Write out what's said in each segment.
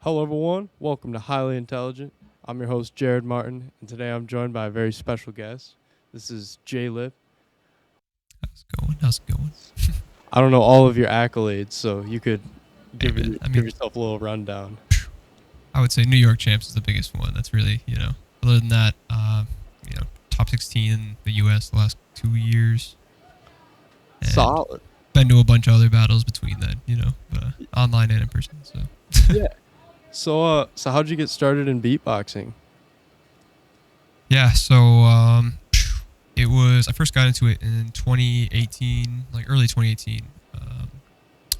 Hello, everyone. Welcome to Highly Intelligent. I'm your host, Jared Martin, and today I'm joined by a very special guest. This is Jaylip. How's it going? How's it going? I don't know all of your accolades, so you could Hey, give, man, give yourself a little rundown. I would say New York champs is the biggest one. That's really, other than that, top 16 in the U.S. the last 2 years. And Solid. been to a bunch of other battles between that, online and in person. So Yeah. So how'd you get started in beatboxing? yeah, I first got into it in 2018, like early 2018,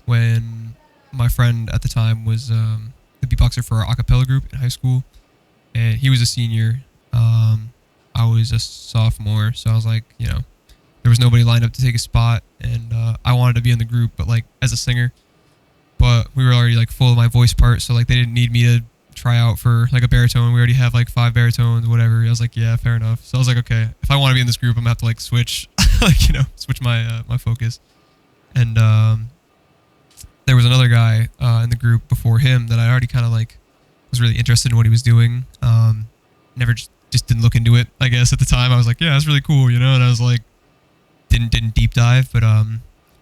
when my friend at the time was the beatboxer for our a cappella group in high school, and he was a senior. I was a sophomore, so I was like, there was nobody lined up to take a spot, and I wanted to be in the group, but like as a singer. But we were already like full of my voice part, so like they didn't need me to try out for like a baritone. We already have like 5 baritones, whatever. I was like, yeah, fair enough. So I was like, okay, if I want to be in this group, I'm gonna have to like switch, switch my focus. And there was another guy in the group before him that I already kind of like was really interested in what he was doing. Never just didn't look into it. I guess at the time I was like, yeah, that's really cool, and I was like, didn't deep dive. But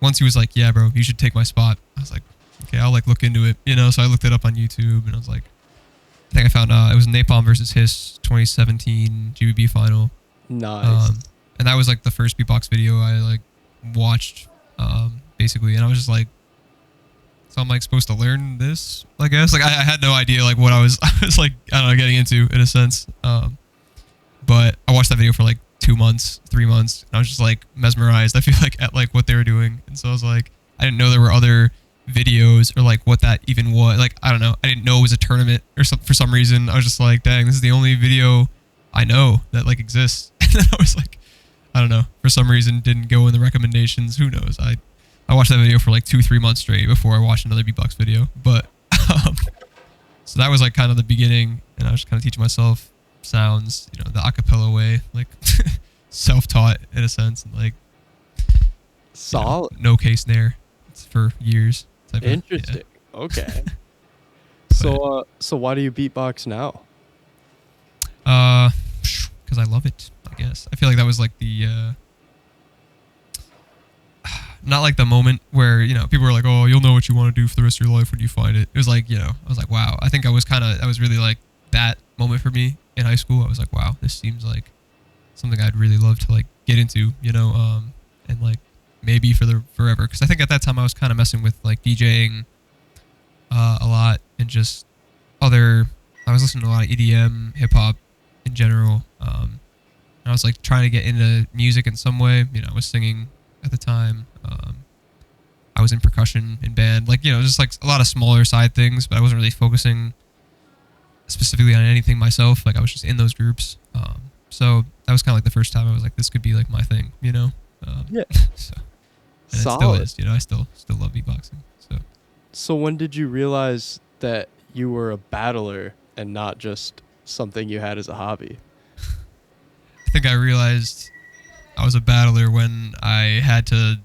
once he was like, yeah, bro, you should take my spot. I was like, okay, I'll like look into it, So I looked it up on YouTube, and I was like, I think I found it was Napalm versus Hiss 2017 GBB final. Nice. And that was like the first beatbox video I like watched, basically, and I was just like, so I'm like supposed to learn this, I guess. Like I had no idea like what I was I was like, I don't know, getting into in a sense. But I watched that video for like 2 months, 3 months, and I was just like mesmerized, I feel like, at like what they were doing. And so I was like, I didn't know there were other videos or like what that even was. Like, I don't know. I didn't know it was a tournament or something for some reason. I was just like, dang, this is the only video I know that like exists. And then I was like, I don't know, for some reason didn't go in the recommendations. Who knows? I watched that video for like 2-3 months straight before I watched another beatbox video. But so that was like kind of the beginning, and I was kind of teaching myself sounds, the acapella way, like self-taught in a sense, and like Solid. no case snare for years. Interesting. Yeah. Okay. But, So why do you beatbox now? because I love it, I guess. I feel like that was like the not like the moment where people were like, oh, you'll know what you want to do for the rest of your life when you find it. It was like, I was like, wow. I think I was really like that moment for me in high school. I was like, wow, this seems like something I'd really love to like get into, and like maybe forever. Because I think at that time I was kind of messing with like DJing a lot, and just I was listening to a lot of EDM, hip hop in general. I was like trying to get into music in some way. I was singing at the time. I was in percussion in band, like just like a lot of smaller side things, but I wasn't really focusing specifically on anything myself. Like I was just in those groups. So that was kind of like the first time I was like, this could be like my thing, Yeah. So, and Solid. it still is, I still love beatboxing. So when did you realize that you were a battler and not just something you had as a hobby? I think I realized I was a battler when I had to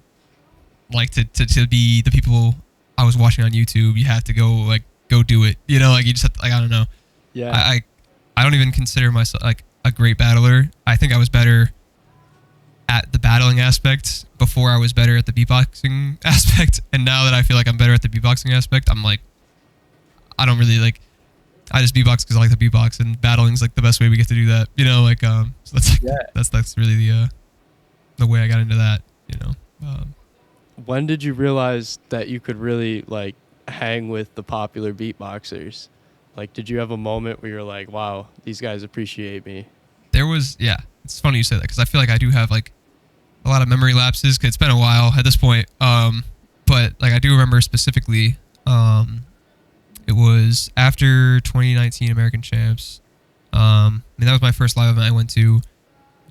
like to be the people I was watching on YouTube. You have to go do it. Like you just have to, like, I don't know. Yeah. I don't even consider myself like a great battler. I think I was better at the battling aspect before I was better at the beatboxing aspect. And now that I feel like I'm better at the beatboxing aspect, I'm like, I don't really like, I just beatbox because I like the beatbox, and battling's like the best way we get to do that. So that's like, Yeah. that's really the way I got into that. When did you realize that you could really like hang with the popular beatboxers? Like, did you have a moment where you're like, wow, these guys appreciate me? There was, yeah, it's funny you say that, because I feel like I do have like a lot of memory lapses, because it's been a while at this point. But like I do remember specifically, it was after 2019 American Champs. I mean, that was my first live event I went to.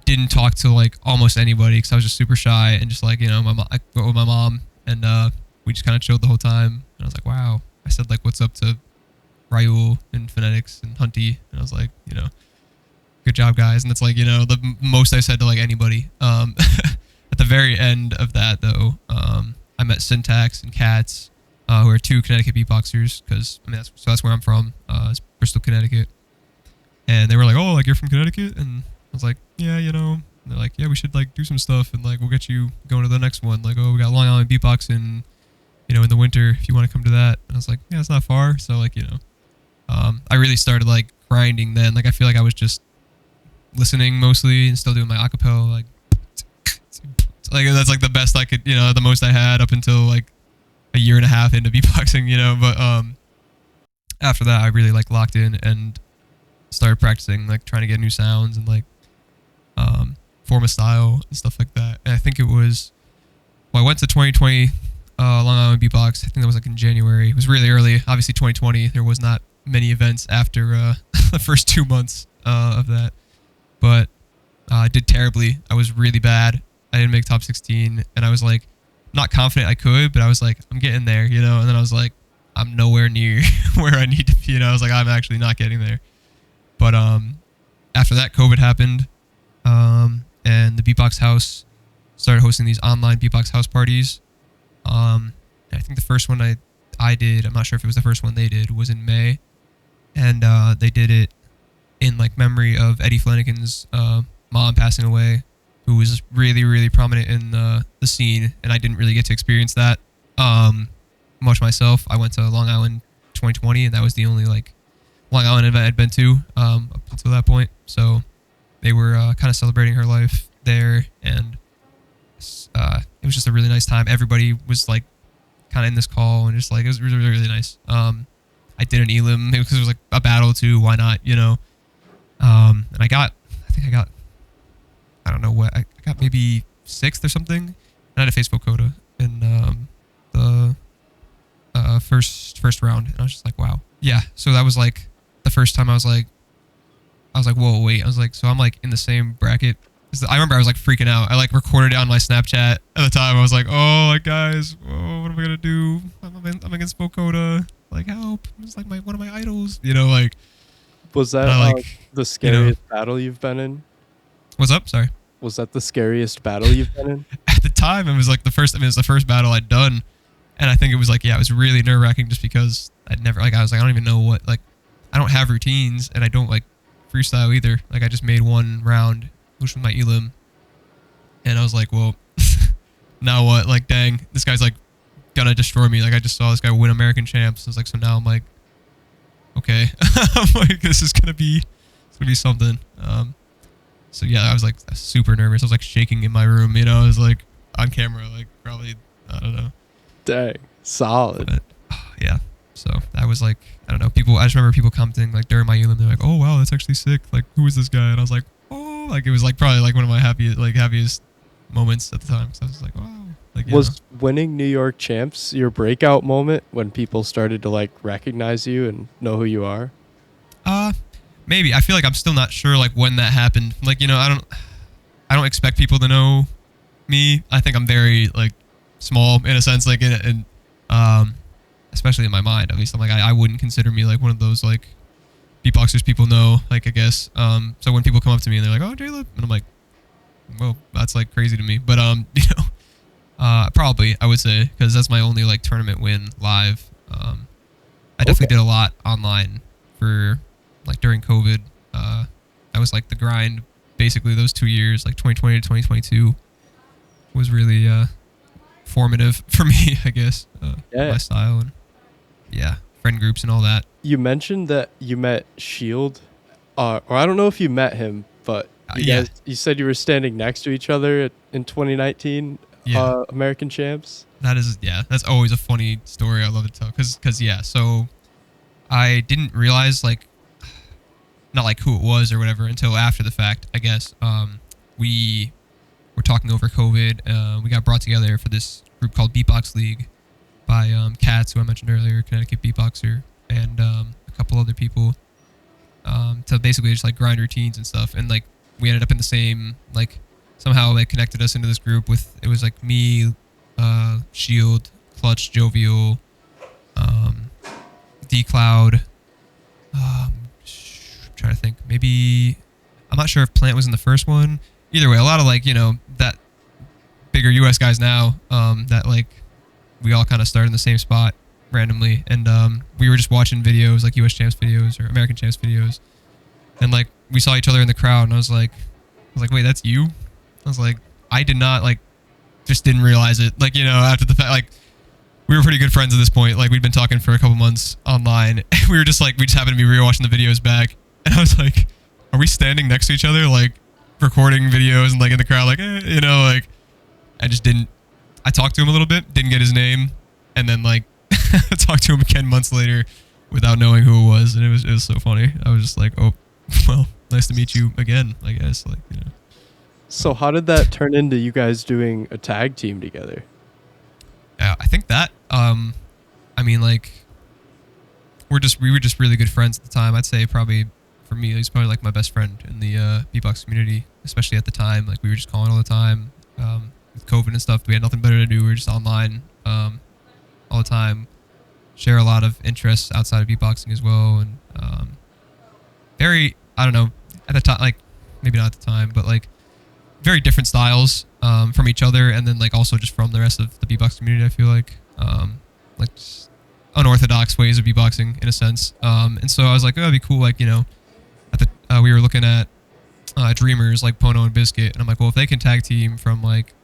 Didn't talk to like almost anybody because I was just super shy, and just like I went with my mom, and we just kind of chilled the whole time. And I was like, wow. I said like, what's up to Raul and Phonetics and Hunty, and I was like, good job, guys. And it's like, the most I said to like anybody. At the very end of that though, I met Syntax and Cats, who are two Connecticut beatboxers, because I mean that's where I'm from, it's Bristol, Connecticut. And they were like, "Oh, like you're from Connecticut?" And I was like, "Yeah, you know." And they're like, "Yeah, we should like do some stuff, and like we'll get you going to the next one. Like, oh, we got Long Island beatboxing, you know, in the winter if you want to come to that." And I was like, "Yeah, it's not far." So like, you know, I really started like grinding then. Like I feel like I was just listening mostly and still doing my acapella. Like that's like the best I could, you know, the most I had up until like a year and a half into beatboxing, you know. But after that, I really like locked in and started practicing, like trying to get new sounds and like form a style and stuff like that. And I think it was, well, I went to 2020 Long Island Beatbox. I think that was like in January. It was really early. Obviously 2020, there was not many events after the first 2 months of that. But I did terribly. I was really bad. I didn't make top 16, and I was like not confident I could, but I was like, I'm getting there, you know. And then I was like, I'm nowhere near where I need to be. You know, I was like, I'm actually not getting there. But after that, COVID happened, and the Beatbox House started hosting these online Beatbox House parties. I think the first one I did, I'm not sure if it was the first one they did, was in May, and they did it in like memory of Eddie Flanagan's mom passing away, who was really, really prominent in the scene, and I didn't really get to experience that much myself. I went to Long Island 2020, and that was the only like Long Island event I'd been to up until that point. So they were kind of celebrating her life there, and it was just a really nice time. Everybody was like kind of in this call, and just like it was really, really, really nice. I did an elim because it was like a battle too. Why not? You know. And I think I got, I don't know what, I got maybe 6th or something. And I had a Facebook quota in the first round, and I was just like, wow. Yeah, so that was like the first time I was like, whoa, wait. I was like, so I'm like in the same bracket. I remember I was like freaking out. I like recorded it on my Snapchat at the time. I was like, oh, like guys, whoa, what am I gonna do? I'm against Vocoda. Like, help! It's like one of my idols. You know, like. Was that like the scariest battle you've been in? What's up? Sorry. Was that the scariest battle you've been in? At the time, it was like the first. I mean, it was the first battle I'd done, and I think it was like, yeah, it was really nerve wracking just because I'd never like. I was like, I don't even know what like. I don't have routines, and I don't like freestyle either. Like, I just made one round, which was my elim, and I was like, well, now what? Like, dang, this guy's like gonna destroy me. Like, I just saw this guy win American champs. I was like, so now I'm like, okay, I'm like, this is gonna be something. So yeah, I was like super nervous. I was like shaking in my room, you know. I was like on camera, like probably, I don't know. Dang, solid. But, yeah. So that was like, I don't know. I just remember people commenting like during my elim, they're like, "Oh wow, that's actually sick. Like, who is this guy?" And I was like, "Oh," like it was like probably like one of my happiest moments at the time. So I was like, "Wow." Like, was winning New York champs your breakout moment when people started to like recognize you and know who you are? Maybe. I feel like I'm still not sure like when that happened. Like, you know, I don't expect people to know me. I think I'm very like small in a sense, like in especially in my mind. At least I'm like I wouldn't consider me like one of those like beatboxers people know. Like I guess. So when people come up to me and they're like, "Oh, Jaylip," and I'm like, well, that's like crazy to me. But you know, probably I would say because that's my only like tournament win live. I definitely did a lot online for like during COVID. That was like the grind. Basically, those 2 years, like 2020 to 2022, was really formative for me, I guess. My style and friend groups and all that. You mentioned that you met Shield, or I don't know if you met him, but you said you were standing next to each other in 2019 American champs. That's always a funny story I love to tell because so I didn't realize like not like who it was or whatever until after the fact, I guess. We were talking over COVID. We got brought together for this group called Beatbox League by Katz, who I mentioned earlier, Connecticut beatboxer, and a couple other people to basically just like grind routines and stuff. And like we ended up in the same, like somehow they connected us into this group with, it was like me, Shield, Clutch, Jovial, D-Cloud, trying to think, maybe I'm not sure if Plant was in the first one. Either way, a lot of like, you know, that bigger US guys now, that like we all kind of started in the same spot. randomly, and we were just watching videos like U.S. champs videos or American champs videos, and like we saw each other in the crowd, and I was like, wait, that's you? I was like, I did not like, just didn't realize it. Like, you know, after the fact, like we were pretty good friends at this point. Like we'd been talking for a couple months online. And we just happened to be rewatching the videos back, and I was like, are we standing next to each other, like recording videos and like in the crowd, like you know, like I just didn't. I talked to him a little bit, didn't get his name, and then like talked to him again months later without knowing who it was, and it was so funny. I was just like, oh, well, nice to meet you again, I guess. Like, you know. So how did that turn into you guys doing a tag team together? Yeah, I think that I mean, like we were just really good friends at the time. I'd say probably for me, he's probably like my best friend in the beatbox community, especially at the time. Like we were just calling all the time. With COVID and stuff, we had nothing better to do. We were just online all the time. Share a lot of interests outside of beatboxing as well, and very, I don't know, at the time, like maybe not at the time, but like very different styles from each other, and then like also just from the rest of the beatbox community. I feel like just unorthodox ways of beatboxing in a sense. And so I was like, oh, it'd be cool, like, you know, at the we were looking at dreamers like Pono and Biscuit, and I'm like, well, if they can tag team from like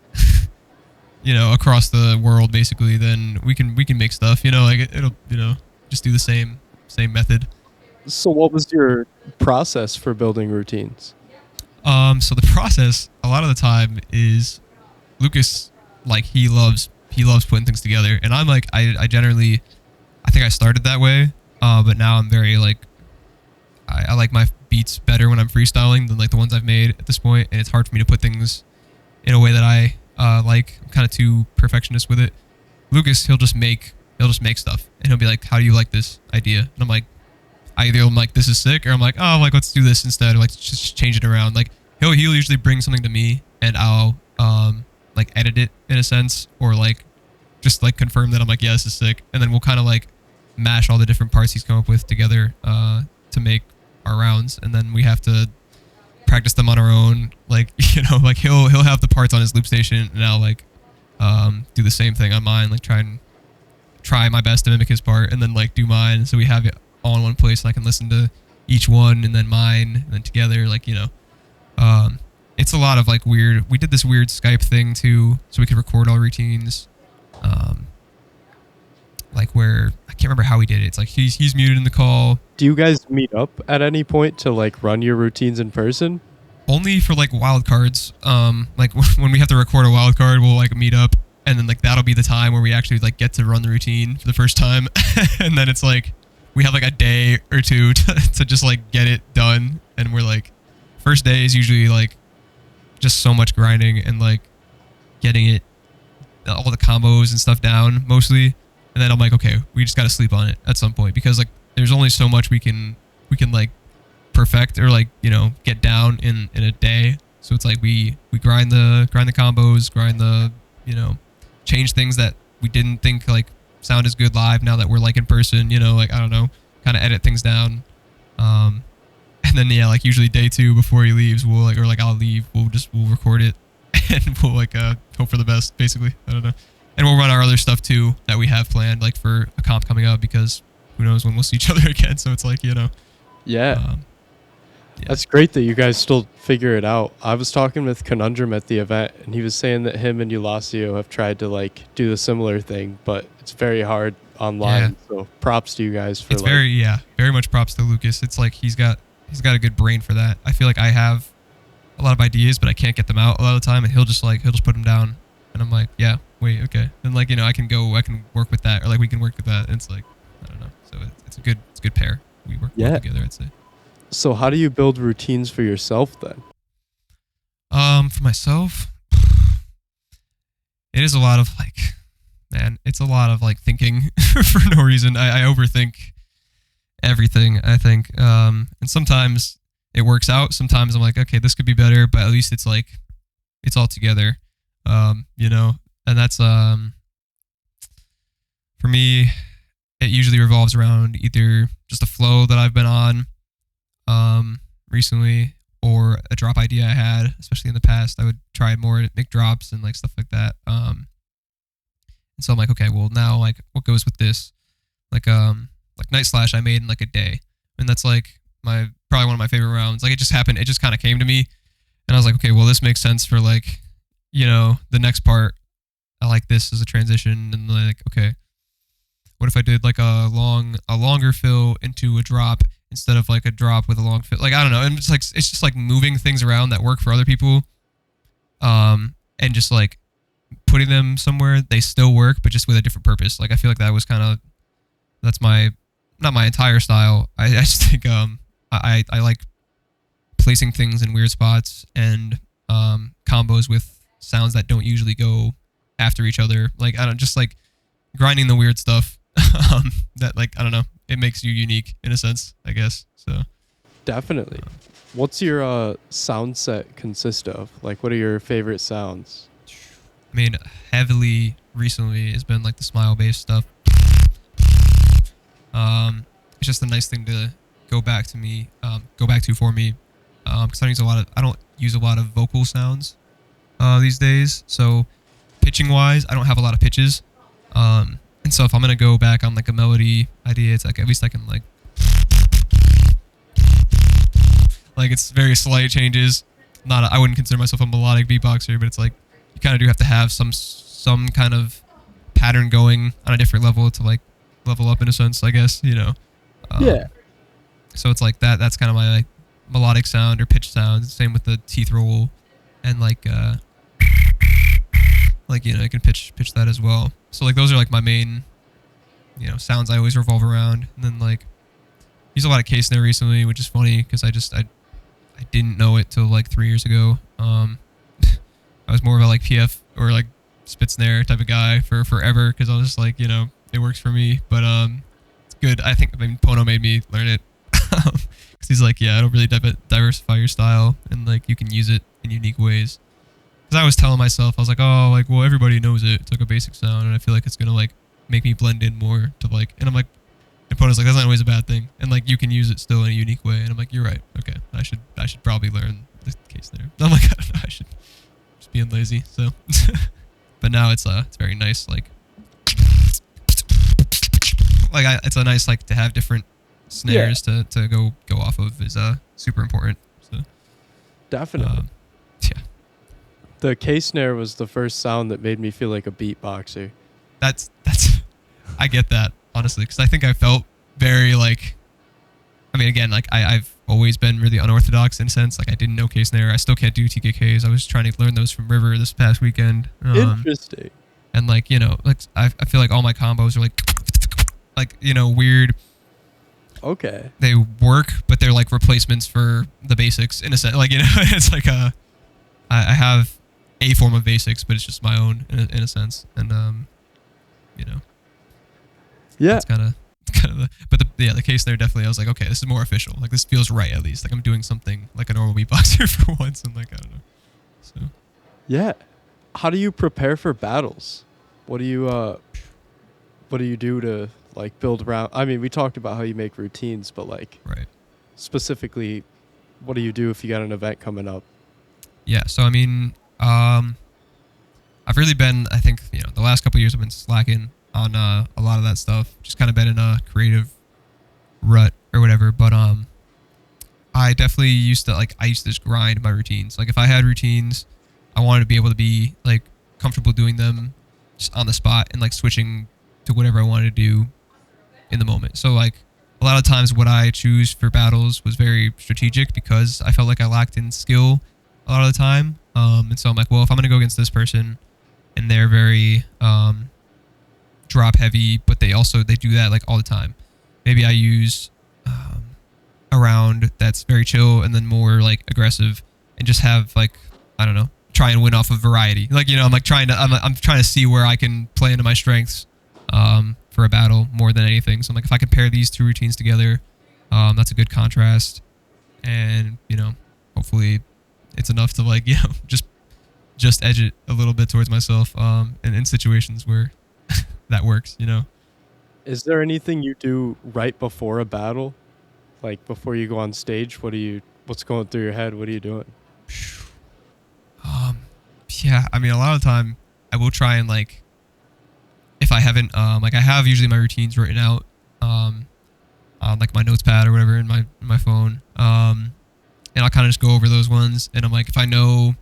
you know, across the world basically, then we can make stuff, you know, like it'll, you know, just do the same method. So what was your process for building routines? So the process a lot of the time is Lucas, like he loves putting things together, and I'm like, I generally, I think I started that way, but now I'm very like, I like my beats better when I'm freestyling than like the ones I've made at this point, and it's hard for me to put things in a way that I like. I'm kind of too perfectionist with it. Lucas, he'll just make stuff, and he'll be like, how do you like this idea? And I'm like, I'm like, this is sick, or I'm like, oh, like let's do this instead, or like just change it around. Like he'll usually bring something to me, and I'll like edit it in a sense, or like just like confirm that I'm like, yeah, this is sick, and then we'll kind of like mash all the different parts he's come up with together to make our rounds, and then we have to practice them on our own. Like, you know, like he'll have the parts on his loop station, and I'll like do the same thing on mine, like try my best to mimic his part, and then like do mine, so we have it all in one place, and I can listen to each one, and then mine, and then together, like, you know. It's a lot of like weird, we did this weird Skype thing too, so we could record all routines, like where, I can't remember how we did it. It's like he's muted in the call. Do you guys meet up at any point to like run your routines in person? Only for like wild cards. Like when we have to record a wild card, we'll like meet up, and then like that'll be the time where we actually like get to run the routine for the first time. And then it's like we have like a day or two to just like get it done, and we're like, first day is usually like just so much grinding and like getting it, all the combos and stuff down mostly, and then I'm like, okay, we just got to sleep on it at some point, because like there's only so much we can like perfect or like, you know, get down in a day. So it's like we grind the combos, grind the, you know, change things that we didn't think like sound as good live now that we're like in person, you know, like, I don't know, kind of edit things down. And then, yeah, like usually day 2 before he leaves, we'll like, or like I'll leave, we'll record it, and we'll like hope for the best, basically. I don't know. And we'll run our other stuff too that we have planned, like for a comp coming up, because who knows when we'll see each other again. So it's like, you know. Yeah. That's great that you guys still figure it out. I was talking with Conundrum at the event, and he was saying that him and Eulacio have tried to like do a similar thing, but it's very hard online. Yeah. So props to you guys for it's like, very much props to Lucas. It's like he's got a good brain for that. I feel like I have a lot of ideas, but I can't get them out a lot of the time, and he'll just put them down, and I'm like, yeah, wait, okay, and like, you know, I can work with that, or like we can work with that, and it's like, I don't know. So it's a good pair. We work well together, I'd say. So how do you build routines for yourself then? For myself, it is a lot of like, man, it's a lot of like thinking for no reason. I overthink everything, I think. And sometimes it works out. Sometimes I'm like, okay, this could be better, but at least it's like, it's all together. You know, and that's, for me, it usually revolves around either just a flow that I've been on, recently, or a drop idea I had, especially in the past. I would try more to make drops and like stuff like that. And so I'm like, okay, well now, like, what goes with this? like Night Slash I made in like a day, and that's like my probably one of my favorite rounds. Like it just happened. It just kind of came to me, and I was like, okay, well this makes sense for like, the next part. I like this as a transition, and like, okay, what if I did like a longer fill into a drop instead of like a drop with a long fill? Like I don't know, and it's just like moving things around that work for other people, and just like putting them somewhere they still work, but just with a different purpose. Like I feel like that was kind of that's my not my entire style. I just think I like placing things in weird spots and combos with sounds that don't usually go after each other. Like I don't just like grinding the weird stuff. That like I don't know. It makes you unique in a sense, I guess. So Definitely. What's your sound set consist of? Like, what are your favorite sounds? I mean, heavily recently has been like the smile based stuff. It's just a nice thing to go back to for me. Because I don't use a lot of vocal sounds these days. So pitching wise, I don't have a lot of pitches. And so if I'm gonna go back on like a melody idea, it's like at least I can like it's very slight changes. I wouldn't consider myself a melodic beatboxer, but it's like you kind of do have to have some kind of pattern going on a different level to like level up in a sense, I guess. Yeah. So it's like that's kind of my like melodic sound or pitch sound. Same with the teeth roll, and like I can pitch that as well. So like those are like my main sounds I always revolve around. And then like use a lot of K snare recently, which is funny because I didn't know it till like 3 years ago. I was more of a like PF or like spit snare type of guy for forever because I was just like it works for me. But it's good. I mean Pono made me learn it because he's like, yeah, it'll really diversify your style and like you can use it in unique ways. Because I was telling myself, I was like, oh, like, well, everybody knows it. It's like a basic sound, and I feel like it's gonna like make me blend in more to like. And I'm like, and Pono's like, that's not always a bad thing, and like you can use it still in a unique way. And I'm like, you're right. Okay, I should probably learn the case there. I'm like, I don't know, I should just being lazy. So, but now it's very nice. It's a nice like to have different snares to go off of is super important. So Definitely. yeah. The K snare was the first sound that made me feel like a beatboxer. That's I get that honestly because I think I felt very like I mean again like I've always been really unorthodox in a sense like I didn't know K snare. I still can't do TKKs. I was trying to learn those from River this past weekend. Interesting. And like like I feel like all my combos are like weird. Okay. They work but they're like replacements for the basics in a sense. Like it's like I have a form of basics, but it's just my own in a sense, and Yeah. it's kind of the case there definitely. I was like, okay, this is more official. Like this feels right at least. Like I'm doing something like a normal beatboxer for once, and like I don't know. So Yeah. How do you prepare for battles? What do you do to like build around? I mean, we talked about how you make routines, but like right. specifically, what do you do if you got an event coming up? Yeah. So I mean, I've really been. I think the last couple of years I've been slacking on a lot of that stuff. Just kind of been in a creative rut or whatever. But I definitely used to just grind my routines. Like if I had routines, I wanted to be able to be like comfortable doing them just on the spot and like switching to whatever I wanted to do in the moment. So like a lot of times what I choose for battles was very strategic because I felt like I lacked in skill a lot of the time. And so I'm like, well, if I'm going to go against this person and they're very drop heavy, but they do that like all the time. Maybe I use a round that's very chill and then more like aggressive and just have like, I don't know, try and win off of variety. Like, I'm like trying to see where I can play into my strengths for a battle more than anything. So I'm like, if I can pair these two routines together, that's a good contrast. And, hopefully it's enough to like, just edge it a little bit towards myself and in situations where that works, Is there anything you do right before a battle? Like before you go on stage, what's going through your head? What are you doing? Yeah, I mean, a lot of the time I will try and like, if I haven't, like I have usually my routines written out um, on like my notes pad or whatever in my phone. And I'll kind of just go over those ones. And I'm like, if I know,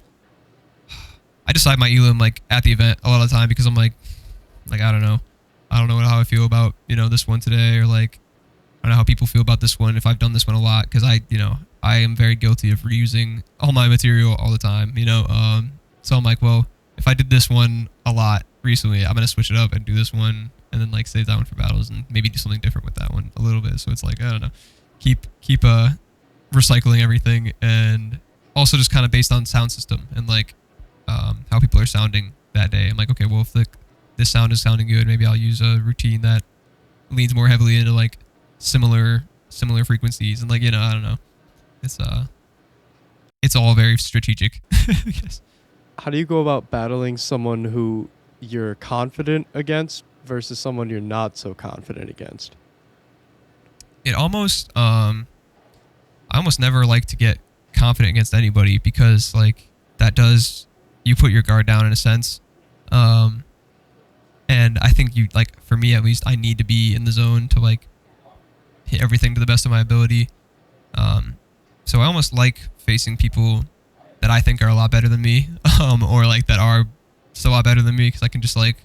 I decide my elim like at the event a lot of the time because I'm like I don't know, how I feel about this one today, or like I don't know how people feel about this one if I've done this one a lot, because I am very guilty of reusing all my material all the time. So I'm like, well, if I did this one a lot recently, I'm gonna switch it up and do this one, and then like save that one for battles, and maybe do something different with that one a little bit. So it's like, I don't know, keep recycling everything, and also just kind of based on sound system and like how people are sounding that day. I'm like, okay, well, if this sound is sounding good, maybe I'll use a routine that leans more heavily into like similar frequencies, and like I don't know, it's all very strategic. I guess. How do you go about battling someone who you're confident against versus someone you're not so confident against? It almost I almost never like to get confident against anybody, because like that does, you put your guard down in a sense. And I think you, like, for me at least, I need to be in the zone to like hit everything to the best of my ability. So I almost like facing people that I think are a lot better than me, or like that are still a lot better than me, because I can just like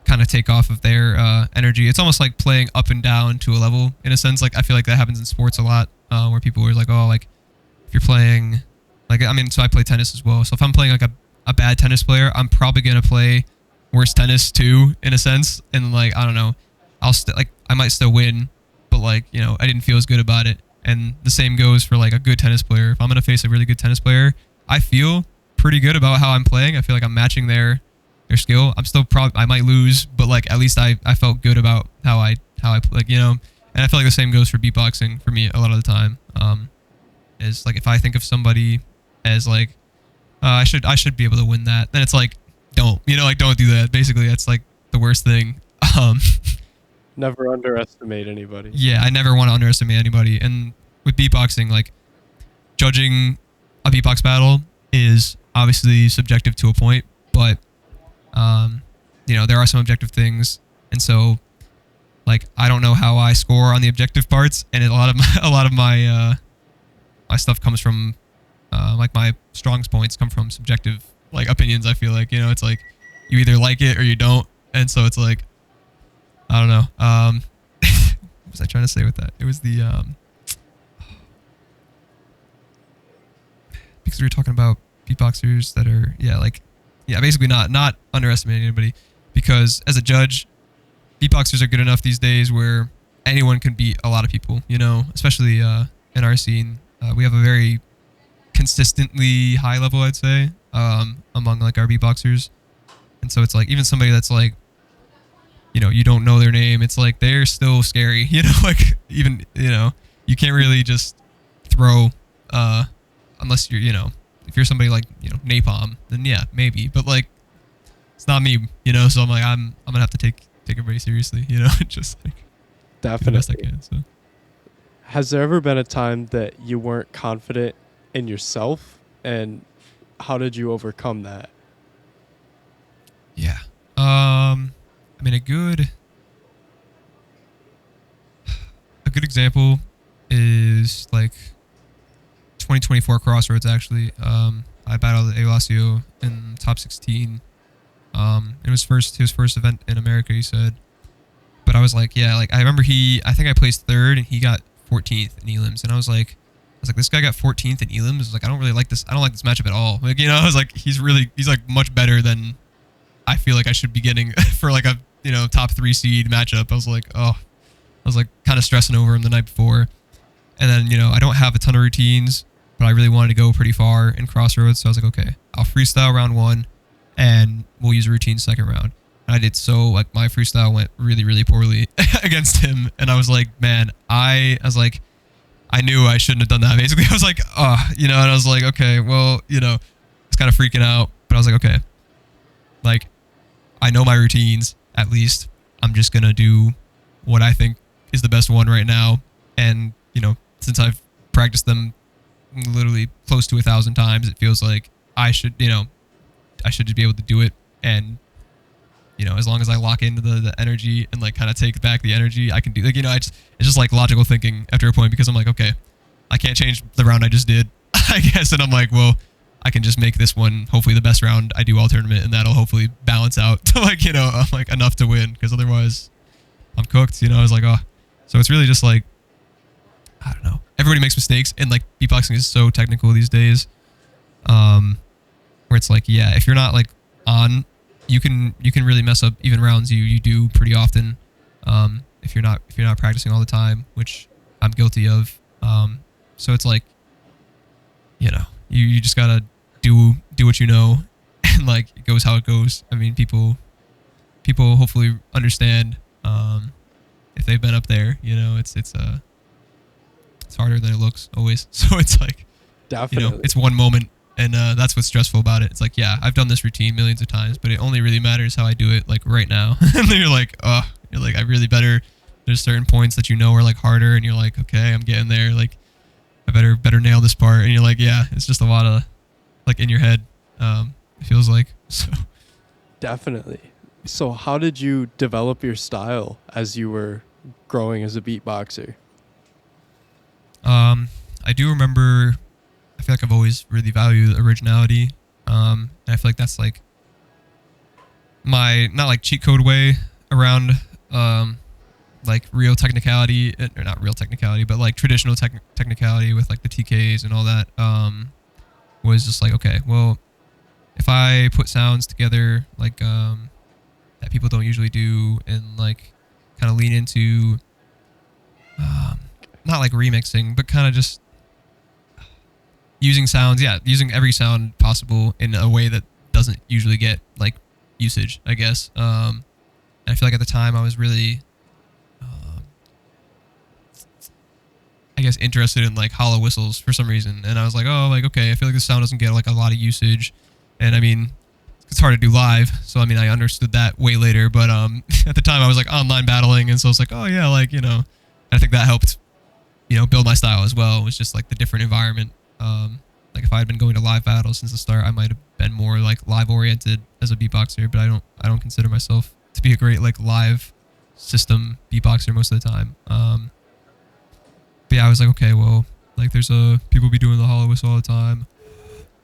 kind of take off of their energy. It's almost like playing up and down to a level in a sense. Like I feel like that happens in sports a lot, where people are like, oh, like if you're playing, like, I mean, so I play tennis as well. So if I'm playing like a bad tennis player, I'm probably gonna play worse tennis too, in a sense. And like, I don't know, I might still win, but like, I didn't feel as good about it. And the same goes for like a good tennis player. If I'm gonna face a really good tennis player, I feel pretty good about how I'm playing. I feel like I'm matching their skill. I'm still I might lose, but like at least I felt good about how I like, and I feel like the same goes for beatboxing for me a lot of the time. Is like, if I think of somebody as like, I should be able to win that, then it's like, don't do that. Basically, that's like the worst thing. Never underestimate anybody. Yeah, I never want to underestimate anybody. And with beatboxing, like, judging a beatbox battle is obviously subjective to a point, but there are some objective things, and so like I don't know how I score on the objective parts, and a lot of my my stuff comes from like my strongest points come from subjective like opinions. I feel like it's like you either like it or you don't, and so it's like, I don't know. What was I trying to say with that? It was the because we were talking about beatboxers that are basically not underestimating anybody, because as a judge, beatboxers are good enough these days where anyone can beat a lot of people. Especially in our scene, we have a very consistently high level, I'd say, among like our beatboxers, and so it's like even somebody that's like, you don't know their name, it's like they're still scary. Like even you can't really just throw unless you're if you're somebody like Napalm, then yeah, maybe, but like it's not me, so I'm like I'm gonna have to take everybody seriously, just like Definitely. do the best I can. So Has there ever been a time that you weren't confident in yourself, and how did you overcome that? yeah, I mean, a good example is like 2024 Crossroads. Actually, I battled Elasio in top 16. It was his first event in America, he said. But I was like, yeah, like I remember I think I placed third and he got 14th in elims, and I was like, this guy got 14th in elims. I was like, I don't really like this. I don't like this matchup at all. Like, I was like, he's like much better than I feel like I should be getting for like a top 3 seed matchup. I was like, kind of stressing over him the night before. And then, I don't have a ton of routines, but I really wanted to go pretty far in Crossroads. So I was like, okay, I'll freestyle round 1 and we'll use a routine second round. And I did so, like, my freestyle went really, really poorly against him. And I was like, man, I knew I shouldn't have done that. Basically, I was like, and I was like, okay, well, it's kind of freaking out. But I was like, okay, like, I know my routines, at least. I'm just going to do what I think is the best one right now. And, since I've practiced them literally close to 1,000 times, it feels like I should just be able to do it. And as long as I lock into the energy and like kind of take back the energy, I can do like, it's just like logical thinking after a point, because I'm like, okay, I can't change the round I just did, I guess. And I'm like, well, I can just make this one hopefully the best round I do all tournament, and that'll hopefully balance out to like, I'm like enough to win, because otherwise I'm cooked, I was like, oh. So it's really just like, I don't know. Everybody makes mistakes, and like beatboxing is so technical these days. Where it's like, yeah, if you're not like on, you can really mess up even rounds you do pretty often. If you're not practicing all the time, which I'm guilty of. So it's like, you just gotta do what you know, and like it goes how it goes. I mean, people hopefully understand if they've been up there. It's harder than it looks always. So it's like, Definitely. it's one moment, and that's what's stressful about it. It's like, yeah, I've done this routine millions of times, but it only really matters how I do it like right now. And then you're like, I really better. There's certain points that are like harder, and you're like, okay, I'm getting there. Like, I better nail this part. And you're like, yeah, it's just a lot of like in your head. It feels like so. Definitely. So how did you develop your style as you were growing as a beatboxer? I do remember, I feel like I've always really valued originality. And I feel like that's like my, not like cheat code way around, like real technicality, or not real technicality, but like traditional technicality with like the TKs and all that, was just like, okay, well, if I put sounds together like, that people don't usually do, and like kind of lean into, not like remixing, but kind of just using sounds, using every sound possible in a way that doesn't usually get like usage, I guess. And I feel like at the time I was really, I guess, interested in like hollow whistles for some reason, and I was like, oh, like, okay, I feel like this sound doesn't get like a lot of usage, and I mean, it's hard to do live, so I mean, I understood that way later, but at the time I was like online battling, and so I was like, oh yeah, like, I think that helped, build my style as well. It was just like the different environment. Like if I had been going to live battles since the start, I might have been more like live oriented as a beatboxer, but I don't consider myself to be a great like live system beatboxer most of the time. But yeah, I was like, okay, well, like there's people be doing the hollow whistle all the time,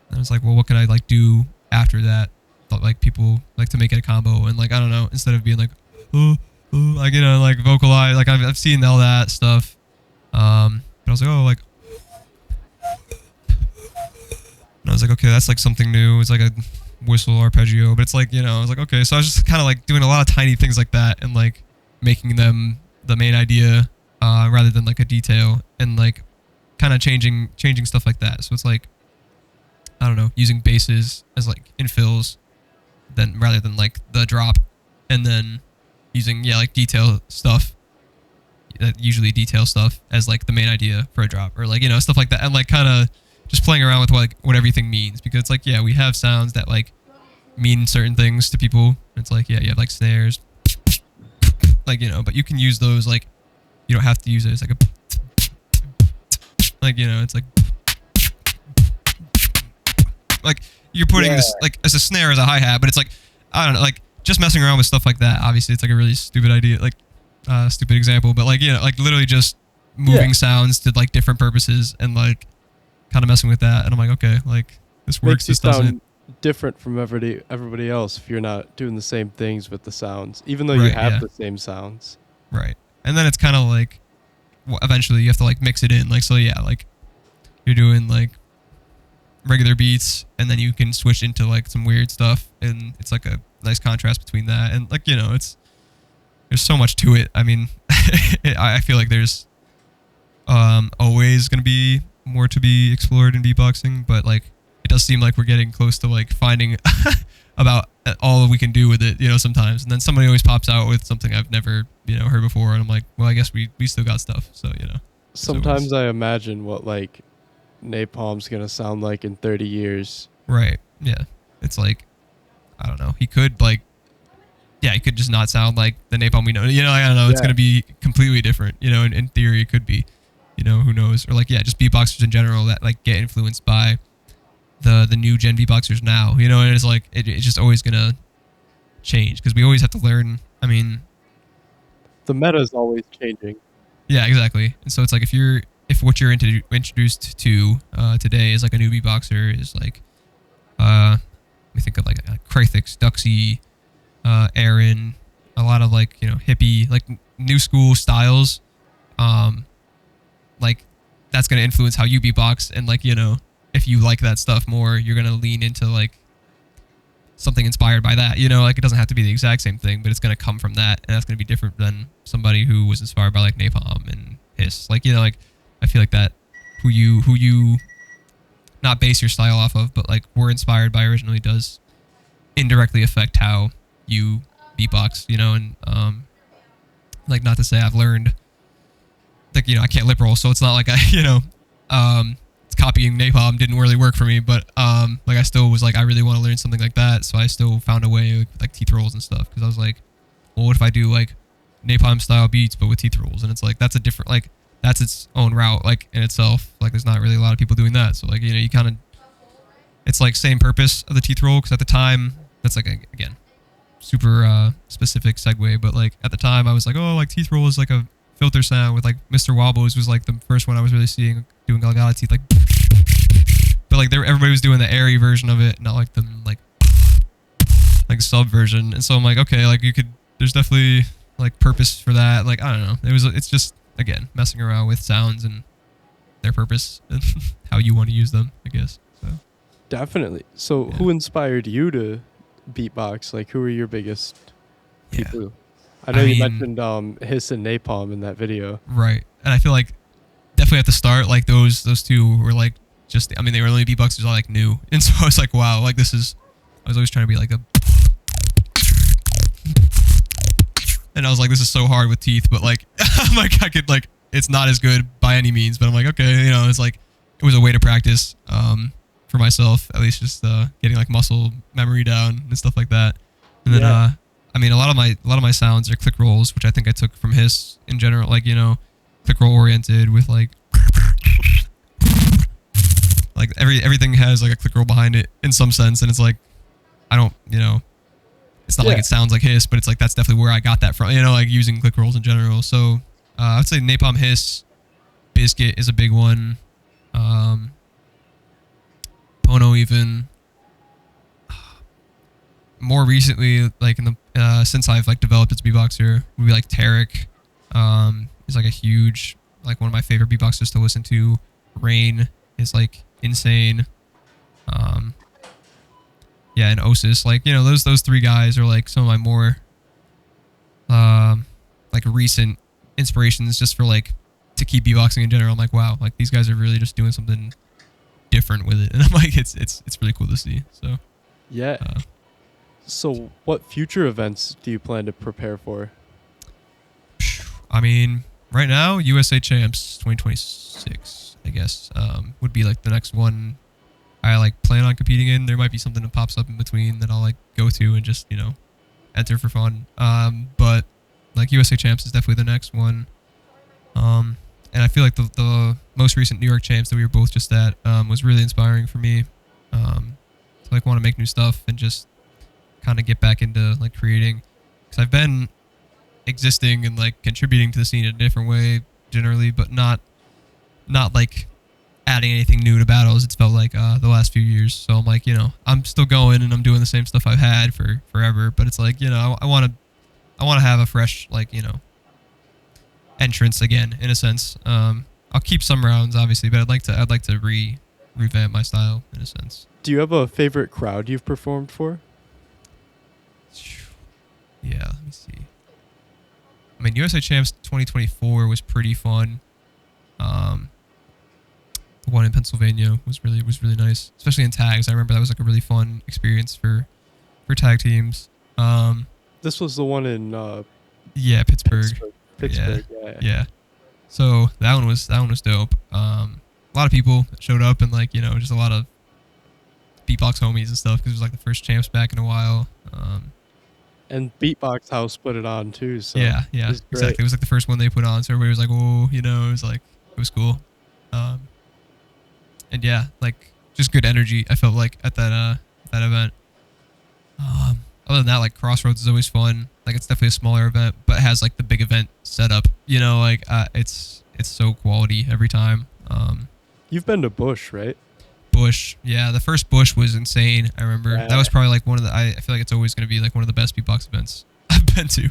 and I was like, well, what could I like do after that? Thought like people like to make it a combo, and like, I don't know, instead of being like, like, like vocalize, like I've seen all that stuff, but I was like, oh, like, and I was like, okay, that's like something new. It's like a whistle arpeggio, but it's like, I was like, okay, so I was just kind of like doing a lot of tiny things like that, and like making them the main idea, rather than like a detail, and like kind of changing stuff like that. So it's like, I don't know, using basses as like infills, then rather than like the drop, and then using like detail stuff, usually detail stuff as like the main idea for a drop, or like stuff like that, and like kind of just playing around with what everything means, because it's like, yeah, we have sounds that like mean certain things to people. It's like, yeah, you have like snares, like, but you can use those, like, you don't have to use it as like a, like, it's like you're putting this like as a snare, as a hi-hat, but it's like, I don't know, like just messing around with stuff like that. Obviously it's like a really stupid idea, like stupid example, but like, like literally just moving sounds to like different purposes, and like kind of messing with that. And I'm like, okay, like this works. Makes you This doesn't. sound different from everybody else if you're not doing the same things with the sounds, even though you have the same sounds. Right. And then it's kind of like, well, eventually you have to like mix it in. Like, so yeah, like you're doing like regular beats, and then you can switch into like some weird stuff, and it's like a nice contrast between that. And like, there's so much to it. I mean, I feel like there's always going to be more to be explored in beatboxing, but like it does seem like we're getting close to like finding about all we can do with it, sometimes. And then somebody always pops out with something I've never, heard before, and I'm like, well, I guess we still got stuff. So, Sometimes I imagine what like Napalm's gonna sound like in 30 years. Right. Yeah. It's like, I don't know. He could like, yeah, he could just not sound like the Napalm we know. I don't know. It's gonna be completely different. In theory, it could be. Who knows? Or like, yeah, just beatboxers in general that like get influenced by the new gen beatboxers now. And it's like it's just always gonna change because we always have to learn. I mean, The meta is always changing. yeah, exactly. And so it's like if what you're introduced to today is like a new beatboxer is like we think of like Krathix, Duxie, Aaron, a lot of like hippie like new school styles. Um, like that's gonna influence how you beatbox, and like if you like that stuff more, you're gonna lean into like something inspired by that. Like it doesn't have to be the exact same thing, but it's gonna come from that, and that's gonna be different than somebody who was inspired by like Napalm and Hiss. Like like I feel like that who you not base your style off of, but like were inspired by originally does indirectly affect how you beatbox. And like not to say I've learned like I can't lip roll, so it's not like I copying Napalm didn't really work for me, but like I still was like I really want to learn something like that, so I still found a way with like teeth rolls and stuff, because I was like, well, what if I do like Napalm style beats but with teeth rolls? And it's like that's a different, like that's its own route like in itself. Like there's not really a lot of people doing that, so like you kind of, it's like same purpose of the teeth roll, because at the time that's like again super specific segue, but like at the time I was like, oh, like teeth roll is like a filter sound with like Mr. Wobbles was like the first one I was really seeing doing like a lot of teeth, like, but like everybody was doing the airy version of it, not like the like sub version. And so I'm like, okay, like there's definitely like purpose for that. Like I don't know, it's just again messing around with sounds and their purpose and how you want to use them, I guess. So Definitely. So yeah. who inspired you to beatbox? Like who were your biggest people? I know you mentioned Hiss and Napalm in that video. Right. And I feel like definitely at the start, like those two were like just, I mean, they were only beatboxers I like knew. And so I was like, wow, like I was always trying to be like and I was like, this is so hard with teeth, but like, I'm like, I could like, it's not as good by any means, but I'm like, okay, it's like, it was a way to practice, for myself, at least just, getting like muscle memory down and stuff like that. And then, I mean, a lot of my sounds are click rolls, which I think I took from Hiss in general, like, click roll oriented with like everything has like a click roll behind it in some sense. And it's like, I don't, it's not like it sounds like Hiss, but it's like, that's definitely where I got that from, like using click rolls in general. So, I'd say Napalm, Hiss, Biscuit is a big one. Pono even. More recently, like in the since I've like developed as a beatboxer, would be like Tarek. Is like a huge, like one of my favorite beatboxers to listen to. Rain is like insane. Yeah, and Osis, like those three guys are like some of my more like recent inspirations, just for like to keep beatboxing in general. I'm like, wow, like these guys are really just doing something different with it, and I'm like, it's really cool to see. So yeah. So what future events do you plan to prepare for? I mean, right now, USA Champs 2026, I guess, would be like the next one I like plan on competing in. There might be something that pops up in between that I'll like go to and just, enter for fun. But like USA Champs is definitely the next one. And I feel like the most recent New York Champs that we were both just at, was really inspiring for me. To like want to make new stuff and just kind of get back into like creating, because I've been existing and like contributing to the scene in a different way generally, but not like adding anything new to battles. It's felt like the last few years. So I'm like, I'm still going and I'm doing the same stuff I've had for forever, but it's like, I want to have a fresh like entrance again, in a sense. I'll keep some rounds obviously, but I'd like to revamp my style in a sense. Do you have a favorite crowd you've performed for? Yeah, let me see. I mean, USA Champs 2024 was pretty fun. The one in Pennsylvania was really nice, especially in tags. I remember that was like a really fun experience for tag teams. This was the one in Pittsburgh. Yeah. So that one was dope. A lot of people showed up and like just a lot of beatbox homies and stuff, because it was like the first champs back in a while. And Beatbox House put it on too. So yeah, exactly. It was like the first one they put on, so everybody was like, "Oh, it was cool." And yeah, like just good energy. I felt like at that event. other than that, like Crossroads is always fun. Like it's definitely a smaller event, but it has like the big event setup. You know, like it's so quality every time. You've been to Bush, right? Bush, yeah, the first Bush was insane. I remember that Yeah. was probably like one of the. I feel like it's always going to be like one of the best beatbox events I've been to,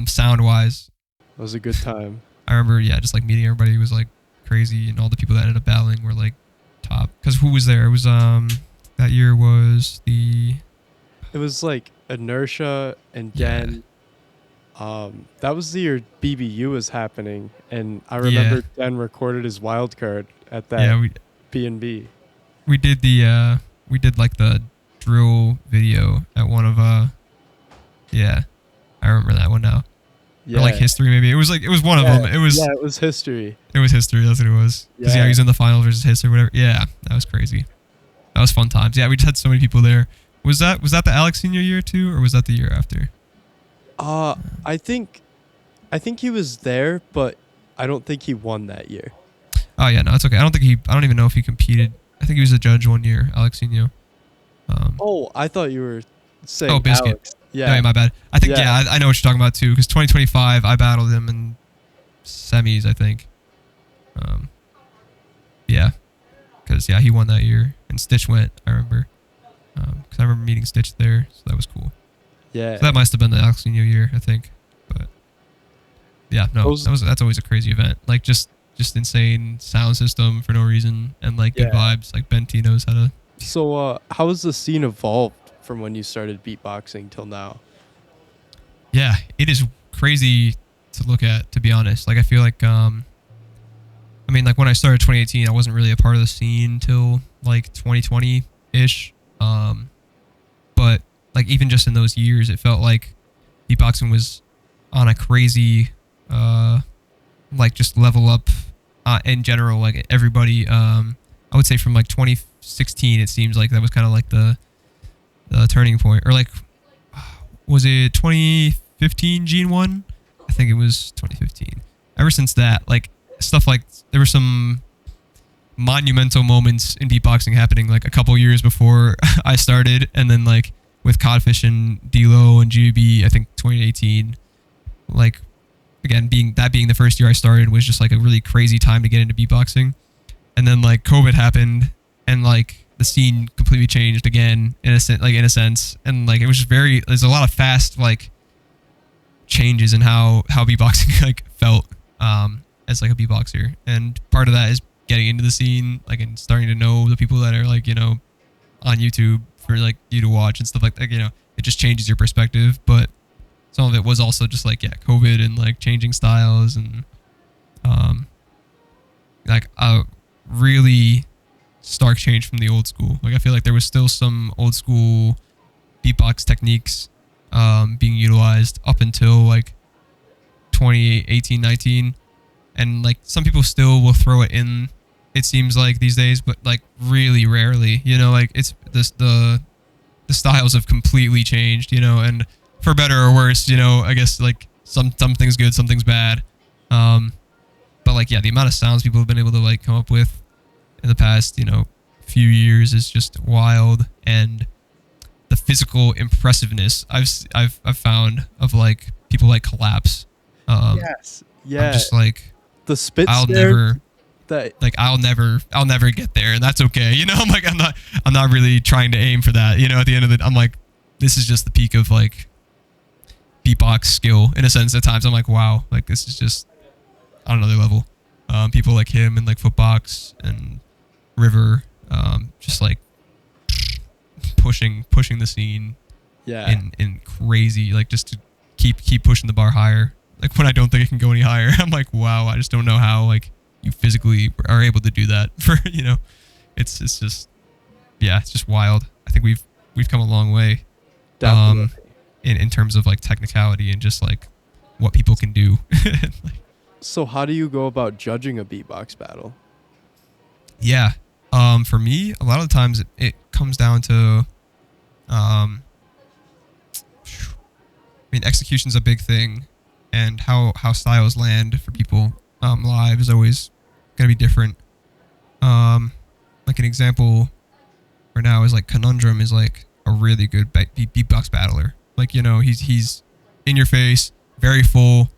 sound wise. It was a good time. I remember, yeah, just like meeting everybody was like crazy, and all the people that ended up battling were like top. Because who was there? It was that year was the It was like Inertia and Yeah. Den. That was the year BBU was happening, and I Yeah. remember Den recorded his wild card at that yeah B&B. we did like the drill video at one of yeah, I remember that one now. Yeah, Or like history maybe. It was one of them. It was history. history. That's what it was. Because yeah, Yeah. he was in the final versus history or whatever. Yeah, that was crazy. That was fun times. Yeah, we just had so many people there. Was that the Alex senior year too, or was that the year after? I think he was there, but I don't think he won that year. Oh yeah, no, it's okay. I don't even know if he competed. I think he was a judge one year, Alexinho. Oh, I thought you were saying Oh, Biscuit. Alex. Yeah, Yeah. my bad. I think Yeah. I know what you're talking about too. Because 2025, I battled him in semis, I think. Yeah, because yeah, he won that year, and Stitch went. I remember. Because I remember meeting Stitch there, so that was cool. Yeah. So that must have been the Alexinho year, I think. But yeah, no, that's always a crazy event. Like just insane sound system for no reason, and like good Yeah. vibes. Like Ben T knows how to. So, how has the scene evolved from when you started beatboxing till now? Yeah, it is crazy to look at, to be honest. Like I feel like I mean, like when I started 2018, I wasn't really a part of the scene till like 2020 ish. But like even just in those years, it felt like beatboxing was on a crazy like just level up in general. Like everybody, I would say from like 2016, it seems like that was kind of like the turning point. Or like, was it 2015 Gene 1? I think it was 2015. Ever since that, like stuff like there were some monumental moments in beatboxing happening like a couple years before I started, and then like with Codfish and D-Lo and GB, I think 2018, like again being the first year I started was just like a really crazy time to get into beatboxing. And then like COVID happened, and like the scene completely changed again in a sense, and like it was just there's a lot of fast like changes in how beatboxing like felt as like a beatboxer, and part of that is getting into the scene, like, and starting to know the people that are like, you know, on YouTube for like you to watch and stuff like that. You know, it just changes your perspective. But some of it was also just like, yeah, COVID and like changing styles and like a really stark change from the old school. Like I feel like there was still some old school beatbox techniques being utilized up until like 2018, 19. And like some people still will throw it in, it seems like these days, but like really rarely, you know, like it's this, the styles have completely changed, you know, and for better or worse, you know, I guess like something's good, something's bad. But like, yeah, the amount of sounds people have been able to like come up with in the past, you know, few years is just wild. And the physical impressive-ness I've found of like people like Collapse. Yes. Yeah. I'm just like, the spit I'll stare never that like I'll never get there, and that's okay. You know, I'm like I'm not really trying to aim for that. You know, at the end of it, I'm like, this is just the peak of like beatbox skill in a sense. At times, I'm like, wow, like this is just on another level. People like him and like Footbox and River, just like pushing the scene yeah. in crazy, like just to keep pushing the bar higher. Like when I don't think it can go any higher, I'm like, wow, I just don't know how like you physically are able to do that. For, you know, it's just, yeah, it's just wild. I think we've come a long way, Definitely. in terms of like technicality and just like what people can do. Like, So how do you go about judging a beatbox battle? yeah, for me, a lot of the times it comes down to, I mean, execution's a big thing. And how styles land for people live is always gonna be different. Like an example for now is like Conundrum is like a really good beatbox battler. Like, you know, he's in your face, very full,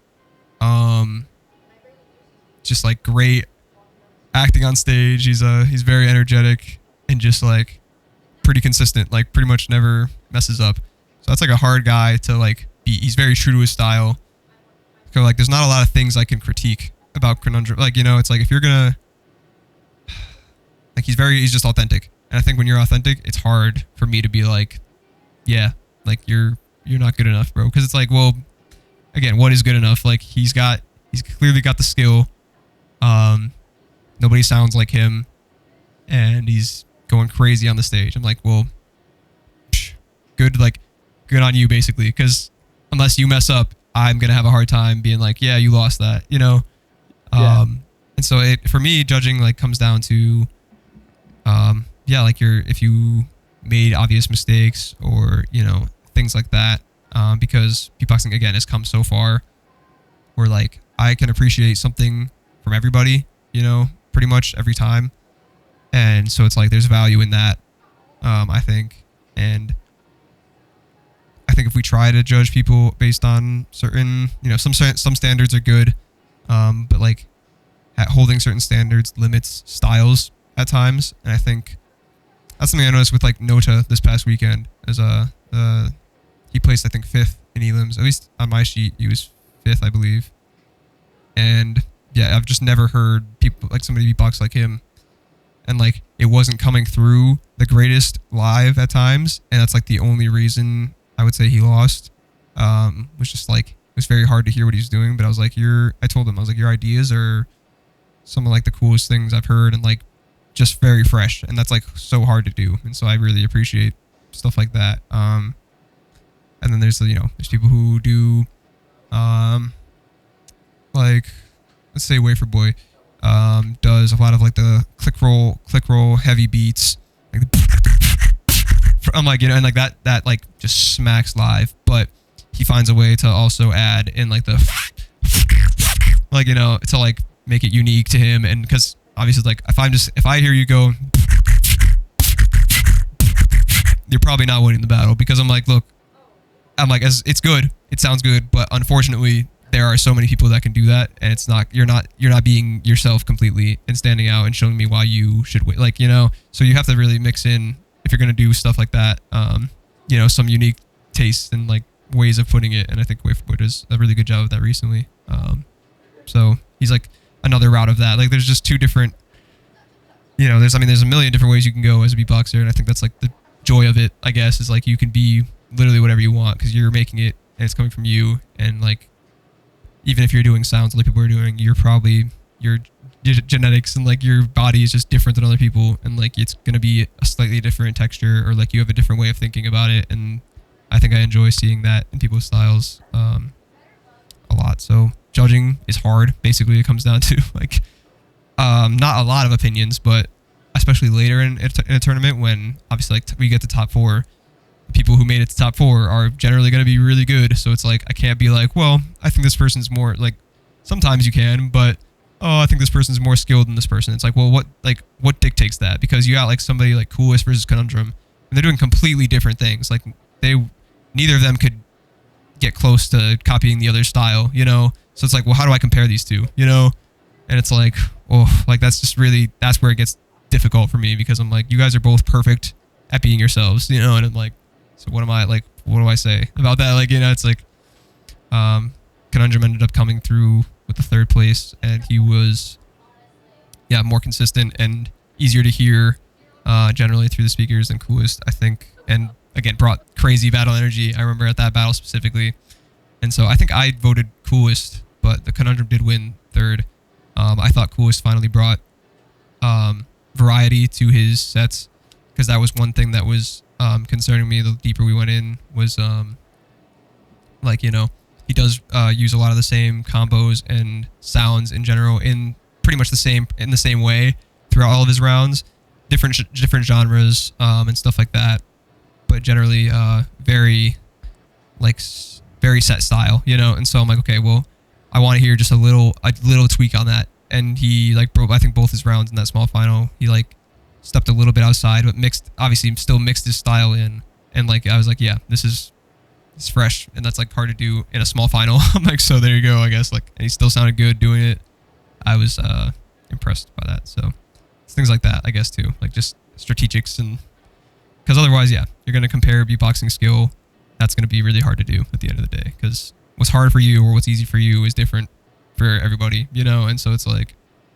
just like great acting on stage. He's very energetic and just like pretty consistent. Like pretty much never messes up. So that's like a hard guy to like beat. He's very true to his style. So like, there's not a lot of things I can critique about Conundrum. Like, you know, it's like if you're gonna like, he's just authentic. And I think when you're authentic, it's hard for me to be like, yeah, like you're not good enough, bro. Because it's like, well, again, what is good enough? Like he's clearly got the skill. Nobody sounds like him, and he's going crazy on the stage. I'm like, well, good on you, basically. Because unless you mess up, I'm gonna have a hard time being like, yeah, you lost that, you know. Yeah. And so for me, judging like comes down to, yeah, like if you made obvious mistakes or, you know, things like that, because beatboxing again has come so far where like I can appreciate something from everybody, you know, pretty much every time. And so it's like there's value in that, I think. And I think if we try to judge people based on certain, you know, some standards are good, but like holding certain standards limits styles at times. And I think that's something I noticed with like Nota this past weekend. As he placed I think 5th in elims. At least on my sheet he was 5th, I believe. And yeah, I've just never heard people like somebody beatbox like him. And like it wasn't coming through the greatest live at times, and that's like the only reason I would say he lost. Was just like it was very hard to hear what he's doing. But I was like, I told him, I was like, your ideas are some of like the coolest things I've heard, and like just very fresh, and that's like so hard to do. And so I really appreciate stuff like that. And then there's, you know, there's people who do like, let's say Wafer Boy does a lot of like the click roll heavy beats, like I'm like, you know, and like that like just smacks live. But he finds a way to also add in like the like, you know, to like make it unique to him. And because obviously like if I hear you go, you're probably not winning the battle, because I'm like, look, I'm like, as it's good, it sounds good, but unfortunately there are so many people that can do that, and it's not, you're not being yourself completely and standing out and showing me why you should win, like, you know. So you have to really mix in, if you're gonna do stuff like that, you know, some unique tastes and like ways of putting it. And I think Waferboy does a really good job of that recently. So he's like another route of that. Like there's just two different, you know, there's a million different ways you can go as a beatboxer, and I think that's like the joy of it, I guess, is like you can be literally whatever you want because you're making it and it's coming from you. And like even if you're doing sounds like people are doing, you're probably your genetics and like your body is just different than other people, and like it's gonna be a slightly different texture, or like you have a different way of thinking about it. And I think I enjoy seeing that in people's styles a lot. So judging is hard. Basically, it comes down to like not a lot of opinions, but especially later in a tournament when obviously like we get to top 4, the people who made it to top 4 are generally going to be really good. So it's like I can't be like, well, I think this person's more, like sometimes you can, but oh, I think this person's more skilled than this person. It's like, well, what dictates that? Because you got like somebody like Coolest versus Conundrum, and they're doing completely different things. Like neither of them could get close to copying the other's style, you know? So it's like, well, how do I compare these two, you know? And it's like, oh, like that's where it gets difficult for me, because I'm like, you guys are both perfect at being yourselves, you know? And I'm like, so what do I say about that? Like, you know, it's like, Conundrum ended up coming through with the 3rd place, and he was, yeah, more consistent and easier to hear, generally through the speakers than Coolest, I think. And again, brought crazy battle energy. I remember at that battle specifically. And so I think I voted Coolest, but the Conundrum did win 3rd. I thought Coolest finally brought variety to his sets, because that was one thing that was concerning me the deeper we went in, was like, you know, he does use a lot of the same combos and sounds in general in pretty much the same way throughout all of his rounds, different genres and stuff like that, but generally very set style, you know. And so I'm like, okay, well, I want to hear just a little tweak on that. And he like broke, I think, both his rounds in that small final. He like stepped a little bit outside, but still mixed his style in. And like I was like, yeah, this is it's fresh, and that's like hard to do in a small final. I'm like, so there you go, I guess. Like, and he still sounded good doing it. I was impressed by that. So it's things like that, I guess, too. Like just strategics, and because otherwise, yeah, you're gonna compare beatboxing skill. That's gonna be really hard to do at the end of the day, because what's hard for you or what's easy for you is different for everybody, you know. And so it's like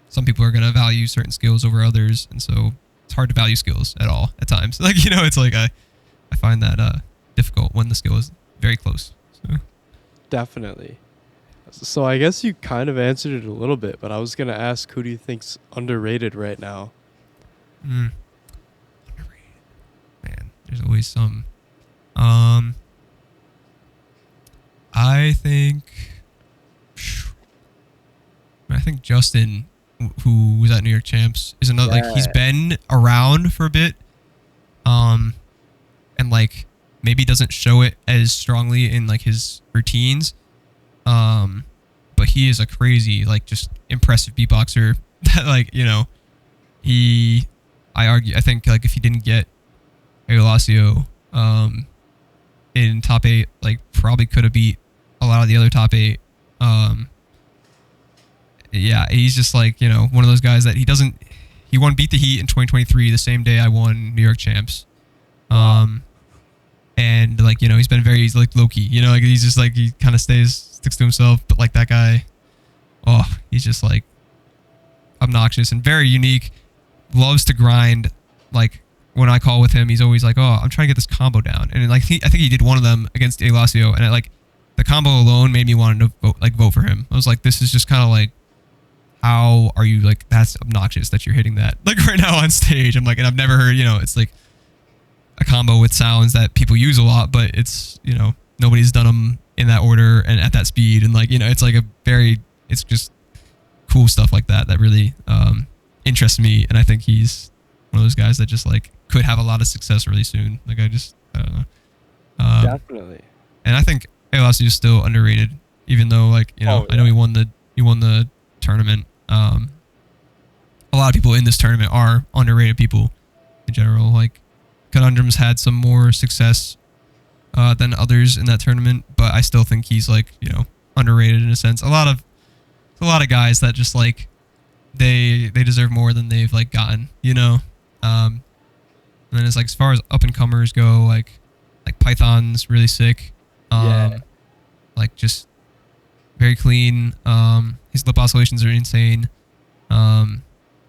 some people are gonna value certain skills over others, and so it's hard to value skills at all at times. Like, you know, it's like I find that difficult when the skill is very close. So. Definitely. So I guess you kind of answered it a little bit, but I was gonna ask, who do you think's underrated right now? Underrated. Man, there's always some. I think Justin, who was at New York Champs, is another. Like, he's been around for a bit, and like maybe doesn't show it as strongly in like his routines, but he is a crazy, like, just impressive beatboxer. That, like, you know, I think like if he didn't get Eulacio in top 8, like probably could have beat a lot of the other top 8. Yeah, he's just like, you know, one of those guys that he won Beat the Heat in 2023, the same day I won New York Champs. And like, you know, he's been very like low key, you know, like he's just like, he kind of sticks to himself, but like that guy, oh, he's just like obnoxious and very unique, loves to grind. Like when I call with him, he's always like, oh, I'm trying to get this combo down. And like, I think he did one of them against Eulacio, and like the combo alone made me want to vote for him. I was like, this is just kind of like, how are you, like, that's obnoxious that you're hitting that like right now on stage. I'm like, and I've never heard, you know, it's like a combo with sounds that people use a lot, but it's, you know, nobody's done them in that order and at that speed. And like, you know, it's like it's just cool stuff like that really interests me. And I think he's one of those guys that just like could have a lot of success really soon. Like I don't know. Definitely. And I think Eulacio is still underrated, even though, like, you know, I know he won the tournament. A lot of people in this tournament are underrated people in general. Like Conundrum's had some more success than others in that tournament, but I still think he's, like, you know, underrated in a sense. A lot of guys that just like they deserve more than they've like gotten, you know. And then it's like, as far as up and comers go, like Python's really sick. Like just very clean. His lip oscillations are insane.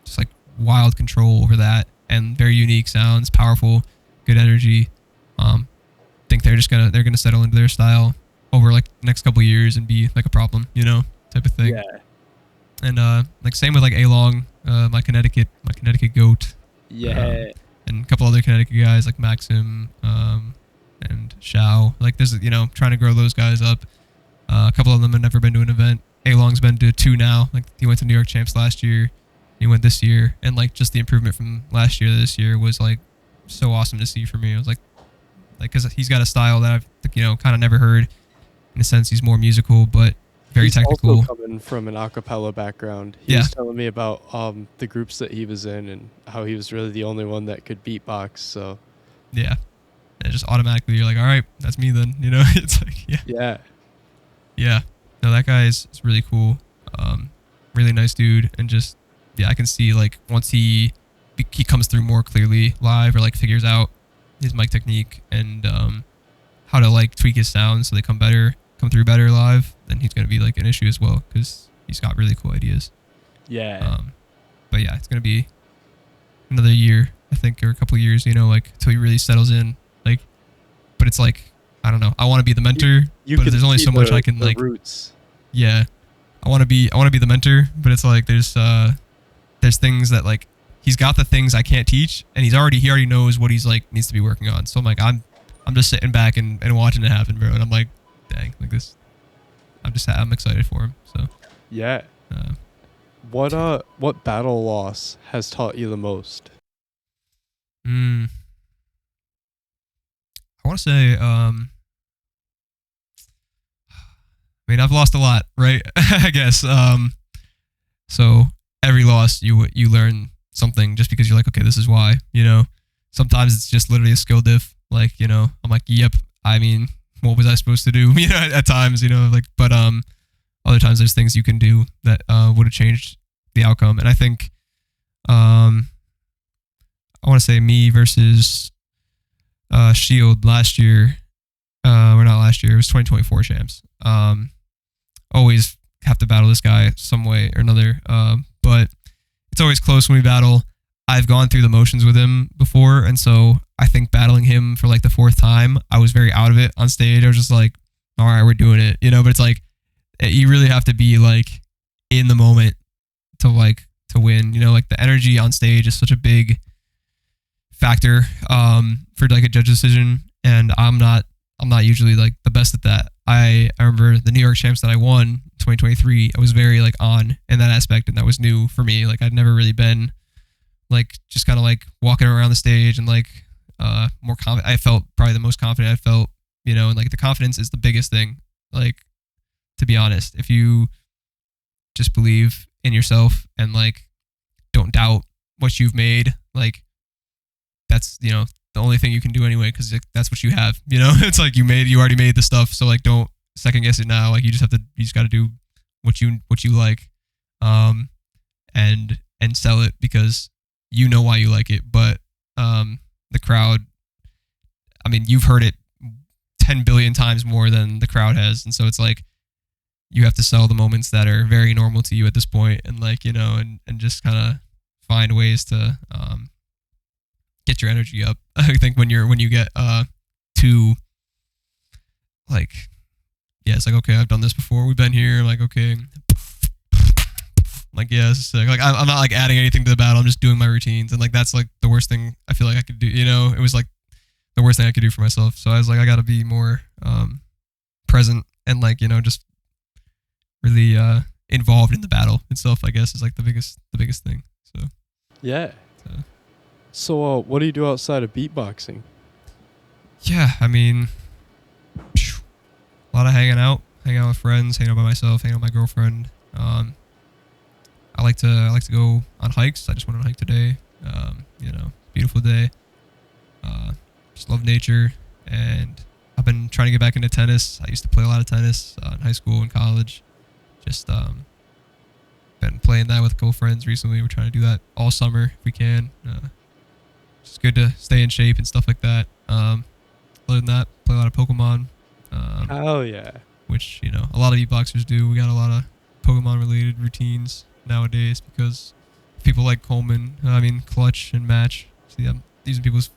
Just like wild control over that, and very unique sounds, powerful, good energy. Think they're gonna settle into their style over like the next couple of years and be like a problem, you know, type of thing. Yeah. And like same with like A-Long, my Connecticut goat. Yeah. And a couple other Connecticut guys like Maxim, and Shao. Like there's, you know, trying to grow those guys up. A couple of them have never been to an event. A-Long's been to 2 now. Like he went to New York Champs last year. He went this year, and like just the improvement from last year to this year was like so awesome to see for me. I was like, because he's got a style that I've, you know, kind of never heard. In a sense, he's more musical, but very technical. Also coming from an a cappella background. He was telling me about the groups that he was in and how he was really the only one that could beatbox. So yeah, and just automatically you're like, all right, that's me then. You know, it's like yeah. No, that guy is really cool. Really nice dude, and just I can see like once he comes through more clearly live, or like figures out his mic technique and how to like tweak his sound so they come through better live, then he's gonna be like an issue as well, because he's got really cool ideas. Yeah. But yeah, it's gonna be another year, I think, or a couple of years, you know, like until he really settles in. Like, but it's like, I don't know. I want to be the mentor, but there's only so much I can like. Roots. Yeah, I want to be the mentor, but it's like there's things that like he's got the things I can't teach, and he already knows what he's like needs to be working on. So I'm like, I'm just sitting back and watching it happen, bro. And I'm like, dang, like this. I'm excited for him. So yeah. What battle loss has taught you the most? I want to say, I mean, I've lost a lot, right? I guess. So every loss, you learn something just because you're like, okay, this is why, you know? sometimes it's just literally a skill diff. Like, you know, I'm like, yep. I mean, what was I supposed to do? You know, at times, you know, like, but other times there's things you can do that would have changed the outcome. And I think I want to say me versus Shield last year, or not last year, it was 2024 champs. Always have to battle this guy some way or another, but it's always close when we battle. I've gone through the motions with him before, and so I think battling him for like the fourth time, I was very out of it on stage. I was just like, all right, we're doing it, you know, but it's like, you really have to be like in the moment to win, you know, like the energy on stage is such a big factor for like a judge decision, and I'm not usually like the best at that. I remember the New York champs that I won 2023, I was very like on in that aspect, and that was new for me. Like I'd never really been like just kind of like walking around the stage and like more confident. I felt probably the most confident I felt, you know, and like the confidence is the biggest thing. Like, to be honest, if you just believe in yourself and like don't doubt what you've made, like that's, you know, the only thing you can do anyway, because like, that's what you have, you know. It's like you already made the stuff, so like don't second guess it now. Like you just got to do what you like, and sell it because you know why you like it. But the crowd, I mean, you've heard it 10 billion times more than the crowd has, and so it's like you have to sell the moments that are very normal to you at this point, and like, you know, and just kind of find ways to get your energy up. I think when you get too like, yeah, it's like, okay, I've done this before, we've been here, like, okay, like, yeah, it's like I'm not like adding anything to the battle, I'm just doing my routines, and like that's like the worst thing I feel like I could do, you know. It was like the worst thing I could do for myself, so I was like, I gotta be more present and like, you know, just really involved in the battle itself, I guess, is like the biggest thing. So yeah. So what do you do outside of beatboxing? Yeah, I mean, a lot of hanging out with friends, hanging out by myself, hanging out with my girlfriend. I like to go on hikes. I just went on a hike today. You know, beautiful day. Just love nature, and I've been trying to get back into tennis. I used to play a lot of tennis in high school and college. Just been playing that with a couple friends recently. We're trying to do that all summer if we can. It's good to stay in shape and stuff like that. Other than that, play a lot of Pokemon. Oh yeah. Which, you know, a lot of beatboxers do. We got a lot of Pokemon related routines nowadays because people like Coleman, Clutch and Match. See, I'm using people's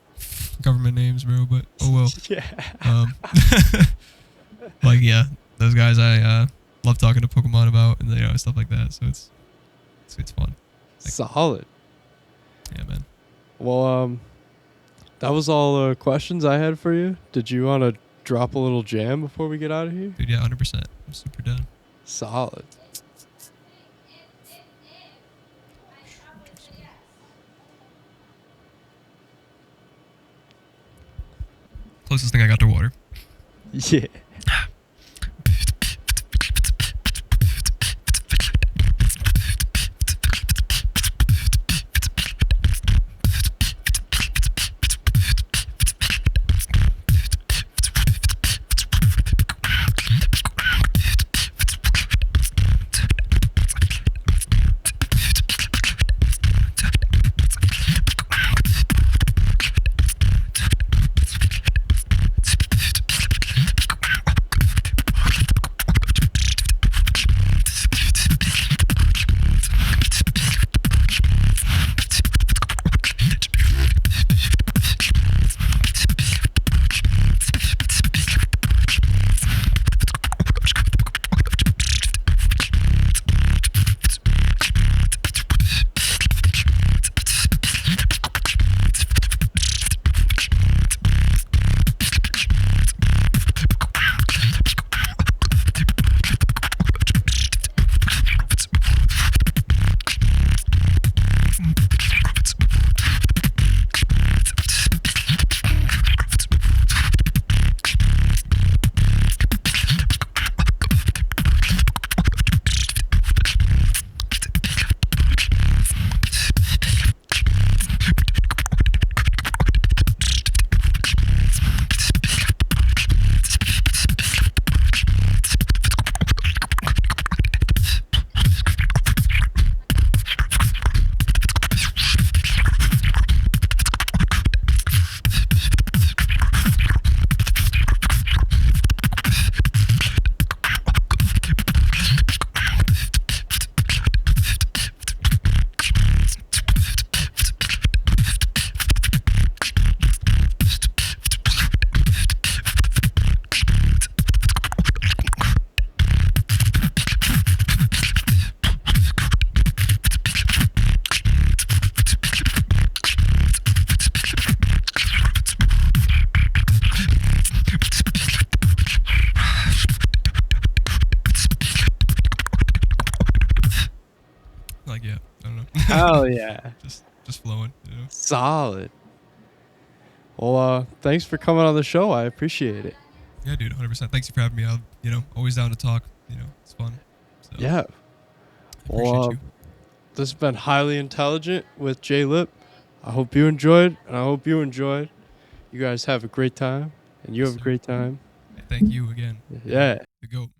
government names, bro, but oh well. Yeah. Like, yeah, those guys I love talking to Pokemon about, and, you know, stuff like that. So it's fun. Like, solid. Yeah, man. Well, that was all the questions I had for you. Did you want to drop a little jam before we get out of here? Dude, yeah, 100%. I'm super down. Solid. Closest thing I got to water. Yeah. Hell yeah. just flowing. You know. Solid. Well, thanks for coming on the show. I appreciate it. Yeah, dude, 100%. Thanks for having me. I'm always down to talk. It's fun. So Yeah. I appreciate you. This has been Highly Intelligent with Jaylip. I hope you enjoyed, and I hope you enjoyed. You guys have a great time, and you Yes, have a sir. great time. Thank you again. Yeah. The GOAT.